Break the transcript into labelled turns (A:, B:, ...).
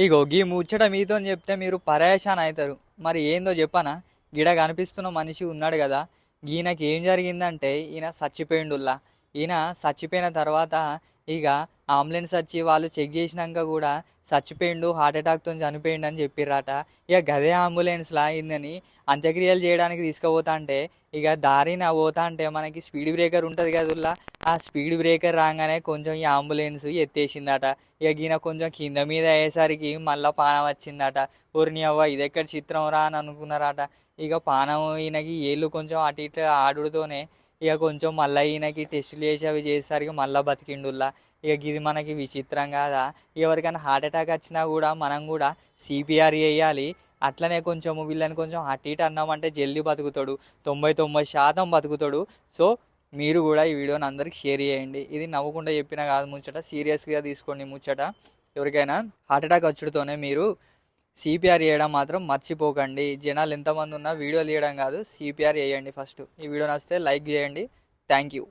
A: ఇగో గీ ముచ్చట మీతో చెప్తే మీరు పరేషాన్ అవుతారు. మరి ఏందో చెప్పనా? గిడ కనిపిస్తున్న మనిషి ఉన్నాడు కదా, ఈయనకి ఏం జరిగిందంటే ఈయన చచ్చిపోయిండుల్లా. ఈయన చచ్చిపోయిన తర్వాత ఇక అంబులెన్స్ వచ్చి వాళ్ళు చెక్ చేసినాక కూడా చచ్చిపోయిండు, హార్ట్ అటాక్తో చనిపోయిండు అని చెప్పిర్రట. ఇక గదే అంబులెన్స్లా ఈయనని అంత్యక్రియలు చేయడానికి తీసుకుపోతా అంటే ఇక దారిన పోతా అంటే మనకి స్పీడ్ బ్రేకర్ ఉంటుంది కదుల్లా, ఆ స్పీడ్ బ్రేకర్ రాగానే కొంచెం ఈ అంబులెన్స్ ఎత్తేసిందట. ఇక ఈయన కొంచెం కింద మీద అయ్యేసరికి మళ్ళీ పానం వచ్చిందట. ఊరిని అవ్వ ఇదెక్కడ చిత్రం రా అని అనుకున్నారట. ఇక పానం ఈయనకి ఏళ్ళు కొంచెం అటు ఇటు ఆడుతూనే ఇక కొంచెం మళ్ళీ ఈయనకి టెస్టులు చేసి అవి చేసేసరికి మళ్ళీ బతికిండుల్లా. ఇక ఇది మనకి విచిత్రం కాదా? ఎవరికైనా హార్ట్ అటాక్ వచ్చినా కూడా మనం కూడా సిపిఆర్ చేయాలి. అట్లనే కొంచెం వీళ్ళని కొంచెం అటు ఇటు అన్నామంటే జల్దీ బతుకుతాడు, 99% బతుకుతాడు. సో మీరు కూడా ఈ వీడియోని అందరికి షేర్ చేయండి. ఇది నవ్వకుండా చెప్పినా కాదు ముచ్చట, సీరియస్గా తీసుకోండి ముచ్చట. ఎవరికైనా హార్ట్ అటాక్ వచ్చుడుతోనే మీరు సిపిఆర్ చేయడం మాత్రం మర్చిపోకండి. జనాలు ఎంతమంది ఉన్నా వీడియోలు తీయడం కాదు, సిపిఆర్ చేయండి ఫస్ట్. ఈ వీడియో నచ్చితే లైక్ చేయండి. Thank you.